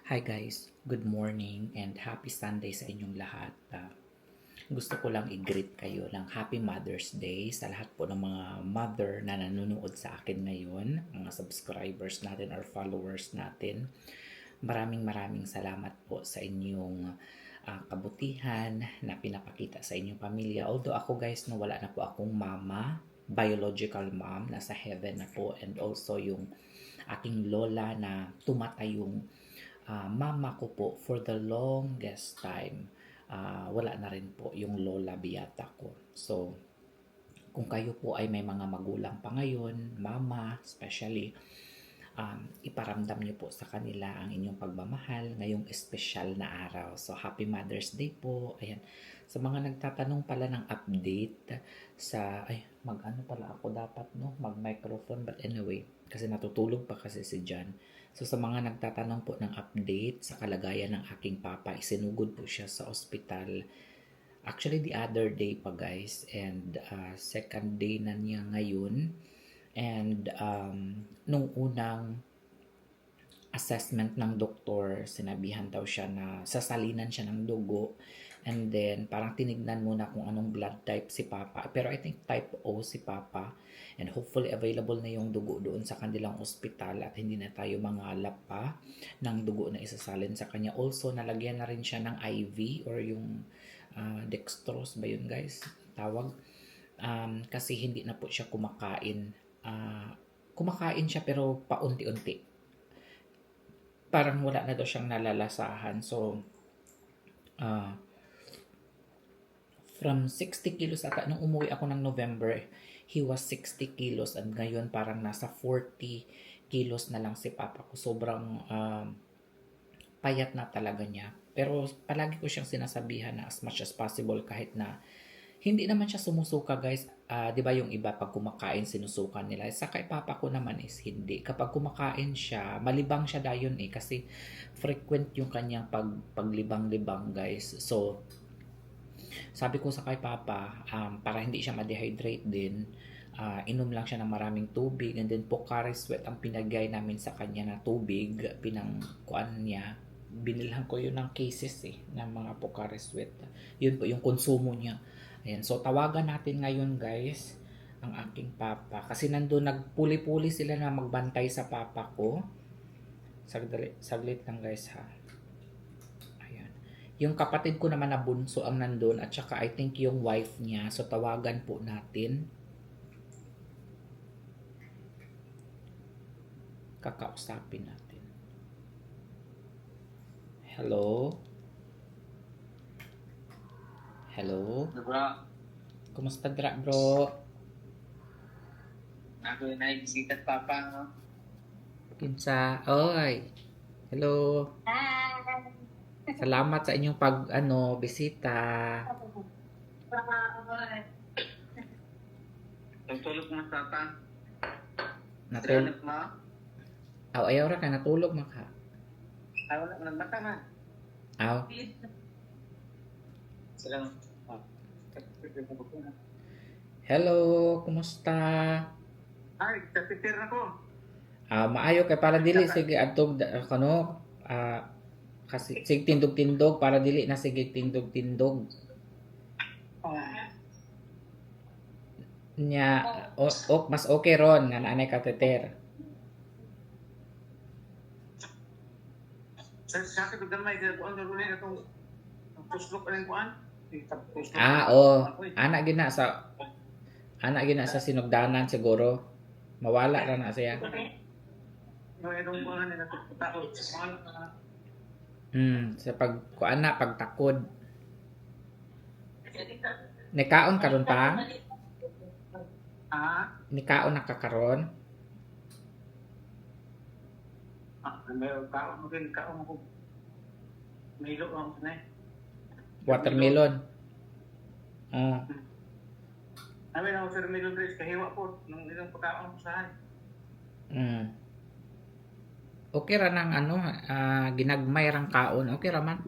Hi guys, good morning and happy Sunday sa inyong lahat. Gusto ko lang i-greet kayo ng Happy Mother's Day sa lahat po ng mga mother na nanonood sa akin ngayon, mga subscribers natin or followers natin. Maraming salamat po sa inyong kabutihan na pinapakita sa inyong pamilya. Although ako guys, no, wala na po akong mama, biological mom, nasa heaven na po, and also yung aking lola na tumatayong mama ko po for the longest time. Wala na rin po yung lola biyata ko. So, kung kayo po ay may mga magulang pa ngayon, mama especially, iparamdam niyo po sa kanila ang inyong pagmamahal ngayong espesyal na araw. So, Happy Mother's Day po. Ayan. Sa mga nagtatanong pala ng update mag-ano pala ako dapat, no? Mag-microphone. But anyway, kasi natutulog pa kasi si Jan. So, sa mga nagtatanong po ng update sa kalagayan ng aking papa, isinugod po siya sa ospital. Actually, the other day pa guys. And second day na niya ngayon. And nung unang assessment ng doktor, sinabihan daw siya na sasalinan siya ng dugo. And then, parang tinignan muna kung anong blood type si Papa. Pero I think type O si Papa. And hopefully available na yung dugo doon sa kanilang ospital at hindi na tayo mangalap pa ng dugo na isasalin sa kanya. Also, nalagyan na rin siya ng IV or yung dextrose ba yun guys? Tawag. Kasi hindi na po siya kumakain. Kumakain siya pero paunti-unti. Parang wala na daw siyang nalalasahan. So, from 60 kilos ata, nung umuwi ako ng November, he was 60 kilos and ngayon parang nasa 40 kilos na lang si Papa ko. Sobrang payat na talaga niya. Pero palagi ko siyang sinasabihan na as much as possible kahit na hindi naman siya sumusuka guys. 'Di ba yung iba pag kumakain sinusukan nila. Sa kay Papa ko naman is hindi. Kapag kumakain siya, malibang siya dayon kasi frequent yung kanyang paglibang-libang guys. So sabi ko sa kay Papa, para hindi siya ma-dehydrate din, inom lang siya ng maraming tubig and then Pocari Sweat ang pinagay namin sa kanya na tubig, pinangkuan niya. Binilhan ko yun ng cases ng mga Pocari Sweat. Yun po yung konsumo niya. Ayan, so tawagan natin ngayon guys ang aking papa kasi nandoon nagpuli-puli sila na magbantay sa papa ko. Saglit lang guys ha. Ayan. Yung kapatid ko naman na bunso ang nandoon at saka I think yung wife niya. So tawagan po natin. Kakausapin natin. Hello? Hello? Bro, Kumusta dra bro? ako yung naibisikat papa, no? Kinsa? Oy. Hello. Hi! Salamat sa inyong bisita. Tutulog mo sa papa. Natulog. Siranap mo? Ayaw ra ka natulog maka. Ay, wala mo ng mata na. Aw. Silang, Hello, kumusta? ay, kapitir na ko. Maayo kay para dili sige adtog kasi sig tindog-tindog para dili na sige tindog-tindog. Nya mas okay ron nga naanay kateter. Sa akin, gamay, gano'n na itong tuslok na yung kuhan. Ana gina sa sinugdanan siguro. Mawala ra na siya. Yung itong kuhan na takot. Sa pagtakod. Nikaon karon pa? Nikaon nakakaron? Meron kaon mo rin, kaon mo. Milo ako na Watermelon. Namin ako sa Remedial Dress, kahiwa po, nung ilang pagkaon ko sa Okay ra nang ginagmay rang kaon. Okay ra man.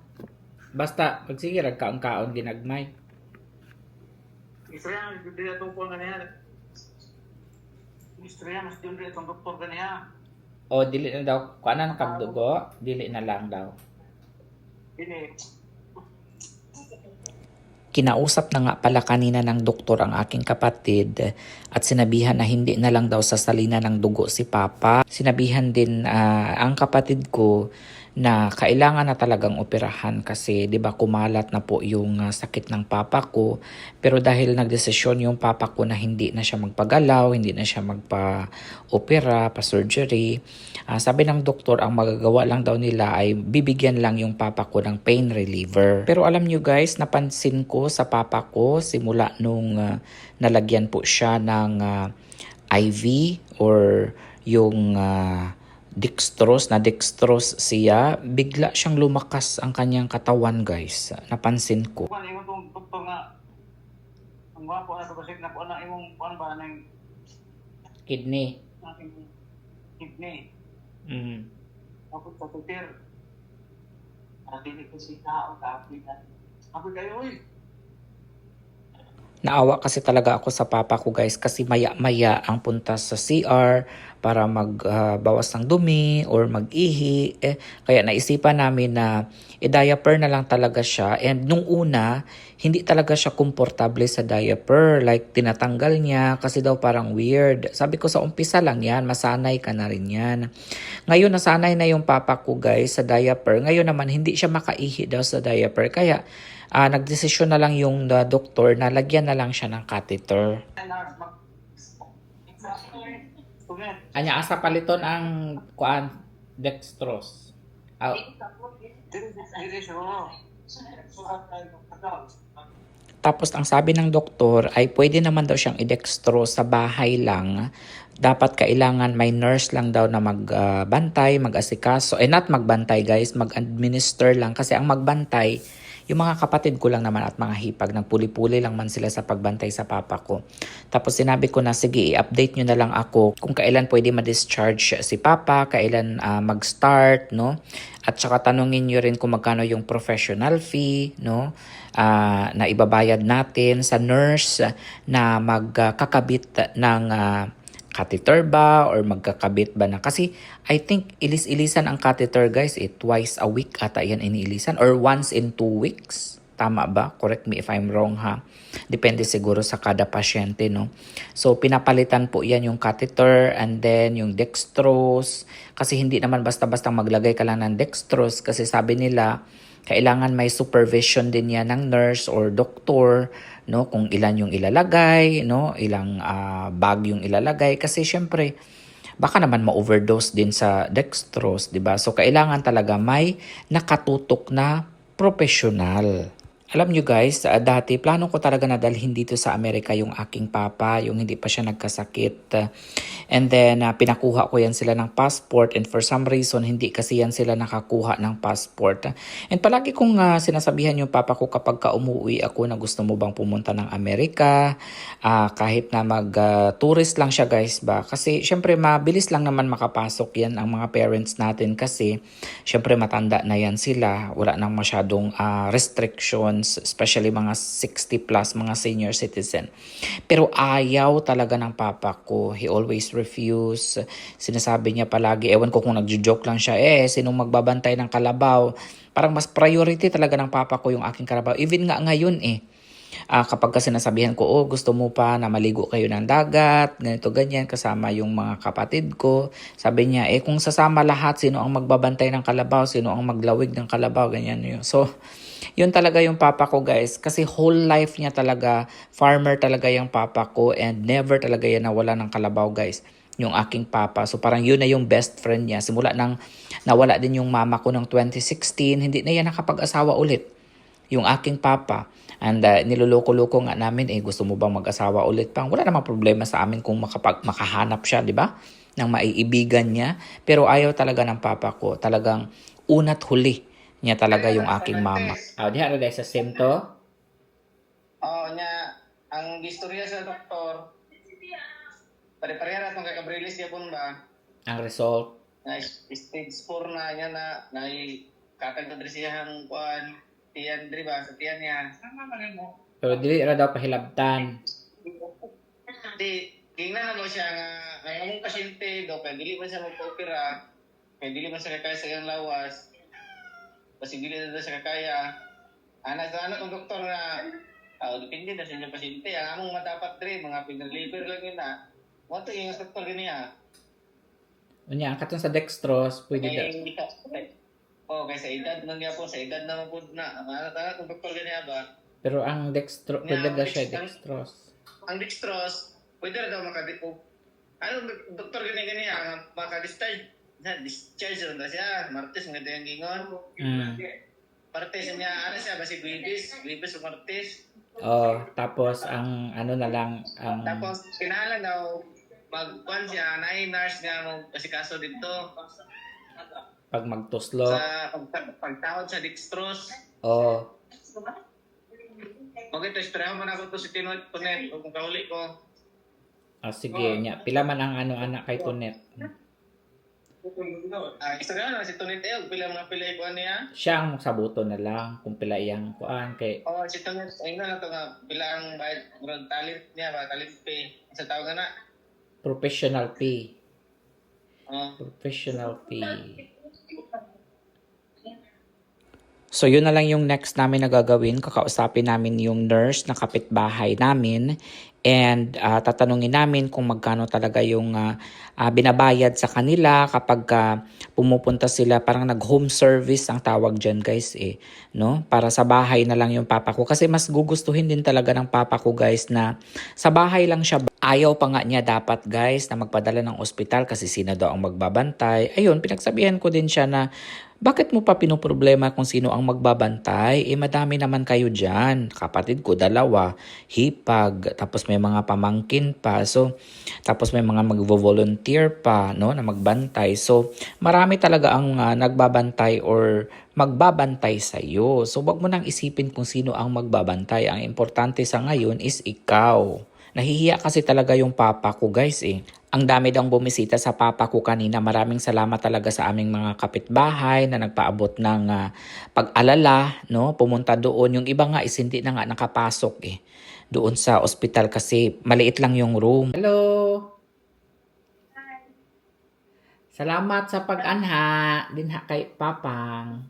Basta pagsige ra kaon-kaon ginagmay. Istorya, hindi na itong kuhan ganyan. Istorya, mas doon rin itong doktor ganyan. O dili na daw kuanan kag dugo, dili na lang daw. Ini, Kinausap na nga pala kanina ng doktor ang aking kapatid at sinabihan na hindi na lang daw sasalina ng dugo si Papa. Sinabihan din ang kapatid ko na kailangan na talagang operahan kasi 'di ba kumalat na po yung sakit ng papa ko, pero dahil nagdesisyon yung papa ko na hindi na siya magpagalaw, hindi na siya magpa-opera, pa-surgery, sabi ng doktor ang magagawa lang daw nila ay bibigyan lang yung papa ko ng pain reliever. Pero alam nyo guys, napansin ko sa papa ko simula nung nalagyan po siya ng IV or yung dextrose siya, bigla siyang lumakas ang kanyang katawan guys. Napansin ko. kung ano itong doktor nga, ang gwapo na ito kasi nakuha na imong kuan ba ng Kidney. aking kidney. Mm. Tapos sa tutir. Dili ko si tao, kapoy na. Kapoy kayo, uy. Naawa kasi talaga ako sa papa ko guys kasi maya-maya ang punta sa CR para magbawas ng dumi or mag-ihi. Kaya naisipan namin na i-diaper na lang talaga siya. And nung una, hindi talaga siya komportable sa diaper. Like tinatanggal niya kasi daw parang weird. Sabi ko sa umpisa lang yan, masanay ka na rin yan. Ngayon nasanay na yung papa ko guys sa diaper. Ngayon naman hindi siya makaihi daw sa diaper. Kaya nagdesisyon na lang yung doktor na lagyan na lang siya ng catheter. Anya asa paliton ang kuan dextrose. Tapos ang sabi ng doktor ay pwede naman daw siyang i-dextrose sa bahay lang. Dapat kailangan may nurse lang daw na magbantay, mag-asikaso. Not magbantay guys, mag-administer lang. Kasi ang magbantay, yung mga kapatid ko lang naman at mga hipag, nagpuli-puli lang man sila sa pagbantay sa papa ko. Tapos sinabi ko na sige, i-update nyo na lang ako kung kailan pwede ma-discharge si papa, kailan mag-start, no? At saka tanungin nyo rin kung magkano yung professional fee, no? Na ibabayad natin sa nurse na magkakabit ng catheter ba or magkakabit ba na, kasi I think ilis-ilisan ang catheter guys, twice a week ata yan iniilisan or once in 2 weeks. Tama ba? Correct me if I'm wrong ha. Depende siguro sa kada pasyente, no? So pinapalitan po yan yung catheter and then yung dextrose, kasi hindi naman basta-basta maglagay ka lang ng dextrose kasi sabi nila kailangan may supervision din yan ng nurse or doktor, no, kung ilan yung ilalagay, no, ilang bag yung ilalagay kasi syempre baka naman ma-overdose din sa dextrose, 'di ba? So kailangan talaga may nakatutok na professional. Alam nyo guys, dati plano ko talaga na dalhin dito sa Amerika yung aking papa, yung hindi pa siya nagkasakit. And then pinakuha ko yan sila ng passport and for some reason hindi kasi yan sila nakakuha ng passport. And palagi kong sinasabihan yung papa ko kapag umuwi ako na gusto mo bang pumunta ng Amerika, kahit na mag-tourist lang siya guys ba. Kasi syempre mabilis lang naman makapasok yan ang mga parents natin kasi syempre matanda na yan sila, wala nang masyadong restrictions, especially mga 60 plus, mga senior citizen. Pero ayaw talaga ng papa ko. He always refuse. Sinasabi niya palagi, ewan ko kung nagjo-joke lang siya, sinong magbabantay ng kalabaw? Parang mas priority talaga ng papa ko yung aking kalabaw. Even nga ngayon kapag kasi nasabihan ko, gusto mo pa na maligo kayo ng dagat, ganito ganyan, kasama yung mga kapatid ko. Sabi niya, kung sasama lahat, sino ang magbabantay ng kalabaw? Sino ang maglawig ng kalabaw? Ganyan yun. So, yun talaga yung papa ko guys. Kasi whole life niya talaga, farmer talaga yung papa ko and never talaga yan nawala ng kalabaw guys, yung aking papa. So parang yun na yung best friend niya. Simula nang nawala din yung mama ko ng 2016, hindi na yan nakapag-asawa ulit yung aking papa. And niloloko-loko nga namin, gusto mo bang mag-asawa ulit pang? Wala namang problema sa amin kung makahanap siya, di ba? Ng maiibigan niya. Pero ayaw talaga ng papa ko. Talagang una't huli niya talaga yung aking mama. Diha na dahil sa simto? Nya, ang istorya sa doktor, pare-pareha na kay Cabriles yapon ba? Ang result? Na stage 4 na niya na kakagdresiyahang kuan tiyan diri ba sa tiyan niya. Sama man mo. Pero dili ra daw pahilabtan. Di tingnan na mo siya nga, may among pasyente do, kaya dili man siya magpa-opera, kaya dili man siya kakaya sa iyang lawas, kasi dili na daw siya kakaya. Anak ng doktor na, depende na sa inyong pasyente. Ang among matapat dre, mga pinaliver lang yun na. Mo to yung doktor ganiya. Unya, ang katong sa dextrose, pwede da. Kaya sa edad nang yapon, sa edad na po na. Ang anak ng doktor ganiya ba? Pero ang pwede Nga, da siya dextrose. ang dextrose, pwede na daw makadipog. Ano, doktor ganiya, makadischarge. Discharge na siya. Martes, nga yung gingon. Martes niya, ano siya, basi Guibis o Martes. Oh, tapos ang ano na lang, ang Tapos, kinahalan daw, magkuhan siya, nurse nga mo kasikaso dito pag magtuslok. sa pagtawad sa dextrose. Oh, Okay, to istorya mo na ako to si Tinoy Tunet kung kahuli ko. sige nya. Pila man ang ano anak kay Tunet. Istorya na si Tunet pila mga pila ko niya. Siya ang sabuto na lang kung pila iyang kuan kay Si Tunet, ayun na to nga, pila ang bayad, talent niya, talent pay. Sa tawag na. professional fee. Oh. Professional fee. So, yun na lang yung next namin na gagawin. Kakausapin namin yung nurse na kapitbahay namin. And tatanungin namin kung magkano talaga yung binabayad sa kanila kapag pumupunta sila. Parang nag-home service ang tawag dyan guys no? Para sa bahay na lang yung papa ko. Kasi mas gugustuhin din talaga ng papa ko guys na sa bahay lang siya. Ayaw pa nga niya dapat guys na magpadala ng ospital kasi sino daw ang magbabantay. Ayun, pinagsabihan ko din siya na bakit mo pa pinoproblema kung sino ang magbabantay? Madami naman kayo dyan. Kapatid ko, 2, hipag, tapos may mga pamangkin pa. So, tapos may mga magvo-volunteer pa, no, na magbantay. So, marami talaga ang nagbabantay or magbabantay sa iyo. So, wag mo nang isipin kung sino ang magbabantay. Ang importante sa ngayon is ikaw. Nahihiya kasi talaga yung papa ko guys Ang dami daw bumisita sa papa ko kanina. Maraming salamat talaga sa aming mga kapitbahay na nagpaabot ng pag-alala, no? Pumunta doon. Yung iba nga is hindi na nga nakapasok doon sa ospital kasi maliit lang yung room. Hello. Salamat sa pag-anha dinha kay Papang.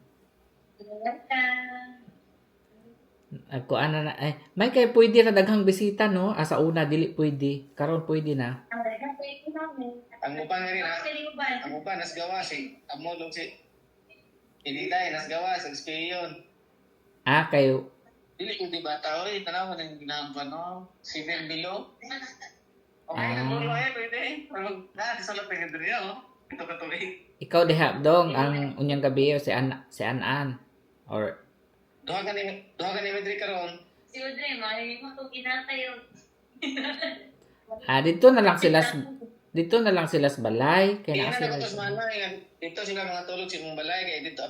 Ako ana na may kay pwede ra daghang bisita no? Sa una dili pwede. Karon pwede na. Ang upan nga rin ang upan nasgawa si amolong si Iliday nasgawa sa spiyon. Kayo Dili ko di bata tanaw nang ginampan no. Si Bilo. Okay, nagulo pwede. Salat nga diri Ito katuloy. ikaw diha dong ang unyang gabi si Anan or Duha ka ni Medri karon. Si Audrey, mahilig mo itong kinatayo. dito na lang sila sa balay kay Tingnan na na ko sila. sa manay dito sila mga tulog si mong balay kay dito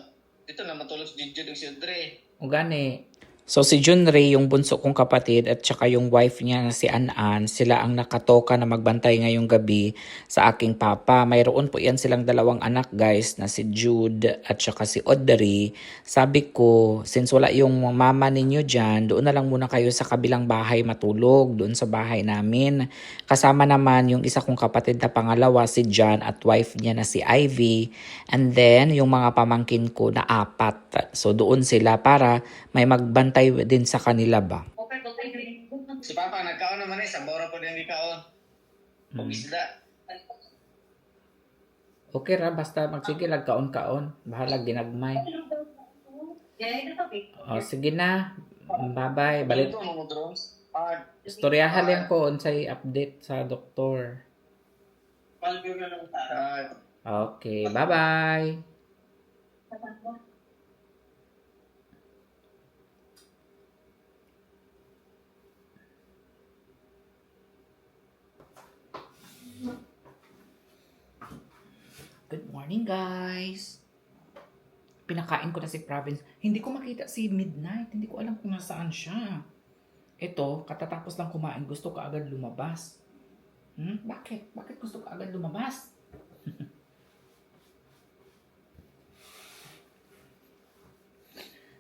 na matulog si Jujud ug si Audrey. O gani. So si Junrey, yung bunso kong kapatid at saka yung wife niya na si Anan, sila ang nakatoka na magbantay ngayong gabi sa aking papa. Mayroon po yan silang 2 anak guys na si Jude at saka si Audrey. Sabi ko, since wala yung mama ninyo dyan, doon na lang muna kayo sa kabilang bahay matulog, doon sa bahay namin. Kasama naman yung isa kong kapatid na pangalawa si John at wife niya na si Ivy. And then yung mga pamangkin ko na 4. So doon sila para may magbantay din sa kanila ba? Si Papa nagkaon naman sa bora po din gikaon. Ug isda. Okay ra, basta magsige lang kaon-kaon. Bahala ginagmay. Sige na. Bye-bye. Balik. Ito mo drones. Istoryahan lang ko unsay update sa doktor. Okay, bye-bye. Good morning, guys. Pinakain ko na si Province. Hindi ko makita si Midnight. Hindi ko alam kung nasaan siya. Ito, katatapos lang kumain, gusto ka agad lumabas. Bakit? Bakit gusto ka agad lumabas?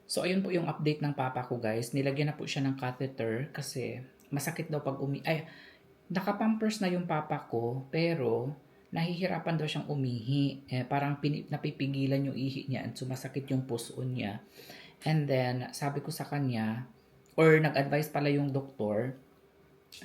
So, ayun po yung update ng papa ko, guys. Nilagyan na po siya ng catheter kasi masakit daw pag nakapampers na yung papa ko, pero nahihirapan daw siyang umihi. Parang napipigilan yung ihi niya at sumasakit yung puso niya. And then, sabi ko sa kanya, or nag-advise pala yung doktor,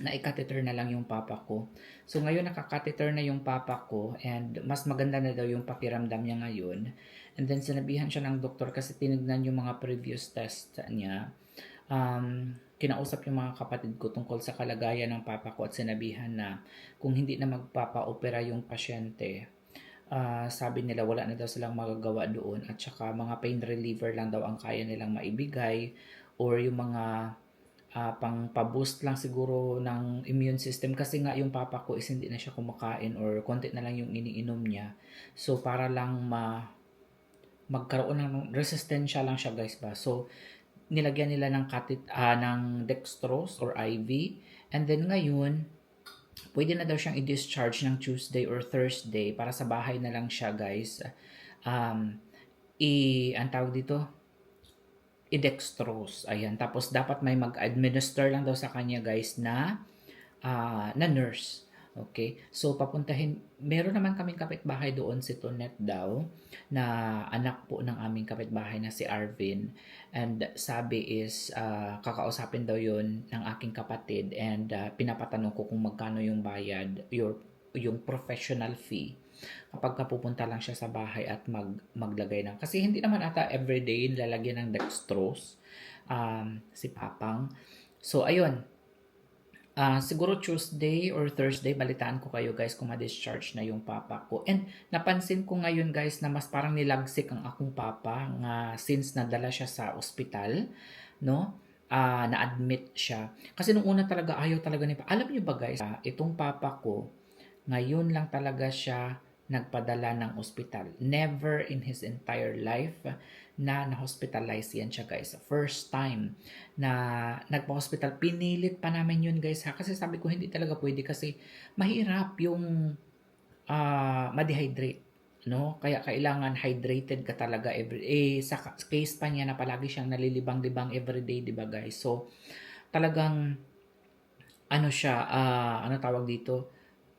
na i-catheter na lang yung papa ko. So ngayon naka-catheter na yung papa ko and mas maganda na daw yung pakiramdam niya ngayon. And then sinabihan siya ng doktor kasi tinignan yung mga previous test niya. Kinausap yung mga kapatid ko tungkol sa kalagayan ng papa ko at sinabihan na kung hindi na magpapa-opera yung pasyente, sabi nila wala na daw silang magagawa doon at saka mga pain reliever lang daw ang kaya nilang maibigay or yung mga pang pa-boost lang siguro ng immune system kasi nga yung papa ko is hindi na siya kumakain or konti na lang yung iniinom niya. So para lang magkaroon ng resistensya lang siya guys ba. So nilagyan nila ng dextrose or IV and then ngayon pwede na daw siyang i-discharge ng Tuesday or Thursday para sa bahay na lang siya guys. Ang tawag dito i-dextrose. Ayan. Tapos, dapat may mag-administer lang daw sa kanya, guys, na nurse. Okay? So, meron naman kaming kapitbahay doon, si Tonet daw, na anak po ng aming kapitbahay na si Arvin. And sabi is, kakausapin daw yun ng aking kapatid and pinapatanong ko kung magkano yung bayad, yung professional fee kapag pupunta lang siya sa bahay at maglagay ng kasi hindi naman ata everyday lalagyan ng dextrose si Papang. So ayun, siguro Tuesday or Thursday balitaan ko kayo guys kung ma-discharge na yung papa ko. And napansin ko ngayon guys na mas parang nilagsik ang akong papa nga since nadala siya sa ospital, no? Na-admit siya. Kasi nung una talaga ayaw talaga ni alam niyo ba guys, itong papa ko ngayon lang talaga siya nagpadala ng ospital. Never in his entire life na na-hospitalize yan siya guys. First time na nagpa-hospital. Pinilit pa namin yun guys ha. Kasi sabi ko hindi talaga pwede kasi mahirap yung ma-dehydrate. No? Kaya kailangan hydrated ka talaga sa case pa niya na palagi siyang nalilibang-libang everyday, di ba guys? So, talagang ano siya, ano tawag dito?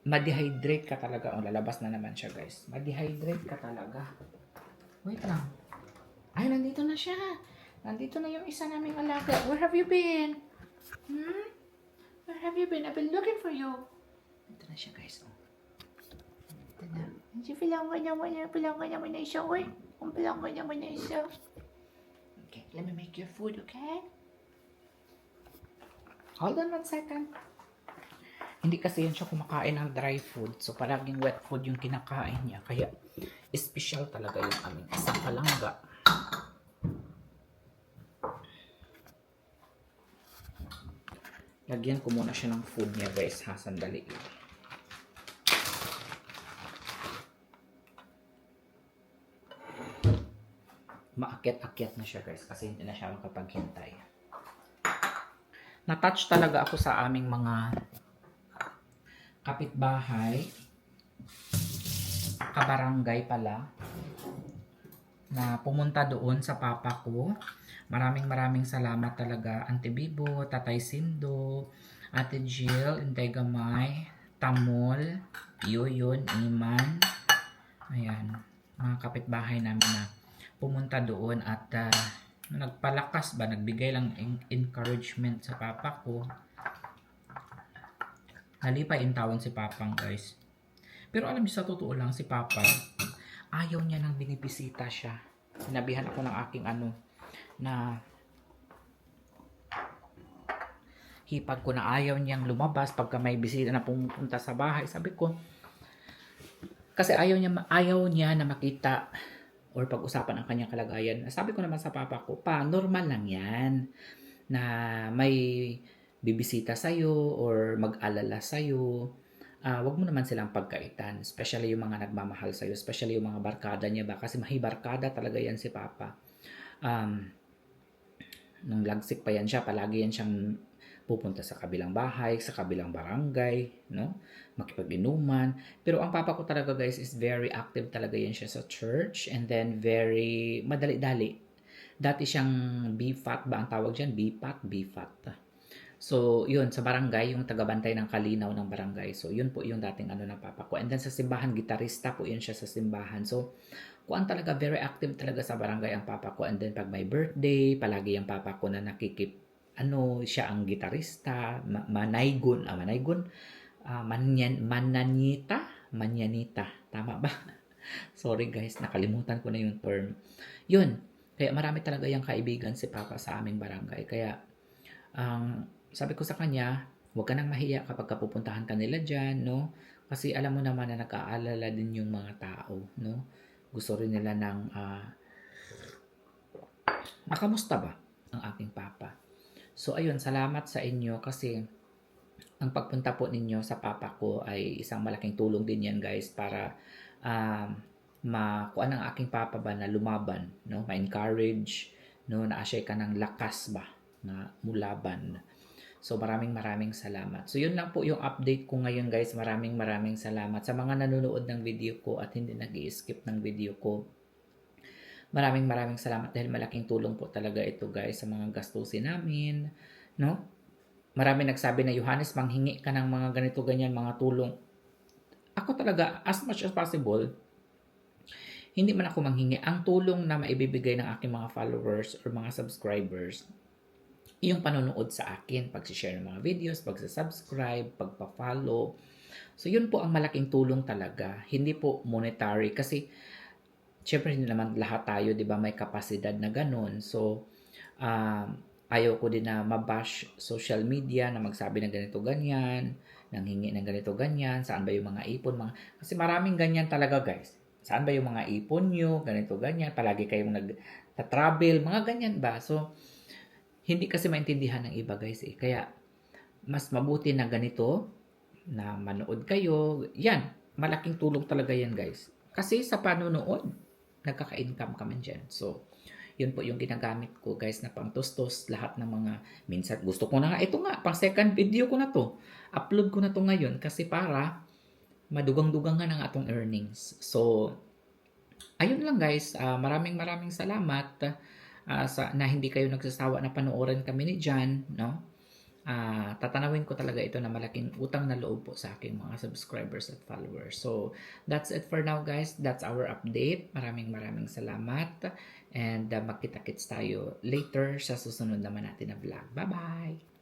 Ma-dehydrate ka talaga. Lalabas na naman siya, guys. Ma-dehydrate ka talaga. Wait lang. Ay, nandito na siya. Nandito na yung isa naming alaga. Where have you been? Where have you been? I've been looking for you. Nandito na siya, guys. Nandito na. Pilangan naman na isa, oy. Pilangan naman na isa. Okay, let me make your food, okay? Hold on 1 second. Hindi kasi yan siya kumakain ng dry food. So, palaging wet food yung kinakain niya. Kaya, special talaga yung aming isang palangga. Lagyan ko muna siya ng food niya, guys. Ha, sandali. Maakyat-akyat na siya, guys. Kasi hindi na siya makapaghintay. Na-touch talaga ako sa aming mga kapitbahay, kabarangay pala, na pumunta doon sa papa ko. Maraming salamat talaga, Auntie Bibo, Tatay Sindo, Ate Jill, Integamay, Tamol, Yoyon, Iman. Ayan, mga kapitbahay namin na pumunta doon at nagpalakas ba, nagbigay lang encouragement sa papa ko. Nalipay in tawon si Papang, guys. Pero alam niyo, sa totoo lang, si Papa, ayaw niya nang binibisita siya. Sinabihan ako ng aking na hipag ko na ayaw niyang lumabas pagka may bisita na pumunta sa bahay. Sabi ko, kasi ayaw niya na makita or pag-usapan ang kanyang kalagayan. Sabi ko naman sa papa ko, normal lang yan na may bibisita sa'yo or mag-alala sa'yo. Wag mo naman silang pagkaitan. Especially yung mga nagmamahal sa'yo. Especially yung mga barkada niya ba? Kasi mahibarkada talaga yan si Papa. Nung lagsik pa yan siya, palagi yan siyang pupunta sa kabilang bahay, sa kabilang barangay, no? Makipag-inuman. Pero ang papa ko talaga guys is very active talaga yan siya sa church and then very madali-dali. Dati siyang BFAT ba ang tawag dyan? BFAT. So, yun, sa barangay, yung tagabantay ng kalinaw ng barangay. So, yun po yung dating ano ng papa ko. And then sa simbahan, gitarista po yun siya sa simbahan. So, kuan talaga, very active talaga sa barangay ang papa ko. And then pag may birthday, palagi yung papa ko na nakikip, siya ang gitarista, manaygon, manyanita, tama ba? Sorry guys, nakalimutan ko na yung term. Yun, kaya marami talaga yung kaibigan si papa sa aming barangay. Kaya, sabi ko sa kanya, huwag ka nang mahiya kapag kapupuntahan ka nila dyan, no? Kasi alam mo naman na nag-aalala din yung mga tao, no? Gusto rin nila ng, makamusta ba ang aking papa? So, ayun, salamat sa inyo kasi ang pagpunta po ninyo sa papa ko ay isang malaking tulong din yan, guys, para makuha ng aking papa ba na lumaban, no? Ma-encourage, no? Na-ashay ka ng lakas ba na mulaban. So, maraming salamat. So, yun lang po yung update ko ngayon, guys. Maraming salamat sa mga nanonood ng video ko at hindi nag-i-skip ng video ko. Maraming salamat dahil malaking tulong po talaga ito, guys, sa mga gastusin namin, no? Marami nagsabi na, Johannes, manghingi ka ng mga ganito, ganyan, mga tulong. Ako talaga, as much as possible, hindi man ako manghingi. Ang tulong na maibibigay ng aking mga followers or mga subscribers, yung panonood sa akin, pag-share ng mga videos, pag-subscribe, pagpa-follow. So, yun po ang malaking tulong talaga. Hindi po monetary kasi syempre hindi naman lahat tayo, 'di ba, may kapasidad na ganun. So, ayaw ko din na mabash social media na magsabi ng ganito ganyan, nang hingi ng ganito ganyan, saan ba yung mga ipon, kasi maraming ganyan talaga, guys. Saan ba yung mga ipon nyo, ganito ganyan, palagi kayong nag-travel, mga ganyan ba? So, hindi kasi maintindihan ng iba, guys, eh. Kaya, mas mabuti na ganito, na manood kayo. Yan, malaking tulong talaga yan, guys. Kasi sa panonood, nagkaka-income ka man dyan. So, yun po yung ginagamit ko, guys, na pang-tustos lahat ng mga, minsan gusto ko na nga, ito nga, pang second video ko na to. Upload ko na to ngayon kasi para madugang-dugang nga ng atong earnings. So, ayun lang, guys. Maraming salamat na hindi kayo nagsasawa na panoorin kami ni Jan, no? Tatanawin ko talaga ito na malaking utang na loob po sa aking mga subscribers at followers. So, that's it for now, guys. That's our update. Maraming salamat. And magkita-kits tayo later sa susunod naman natin na vlog. Bye-bye!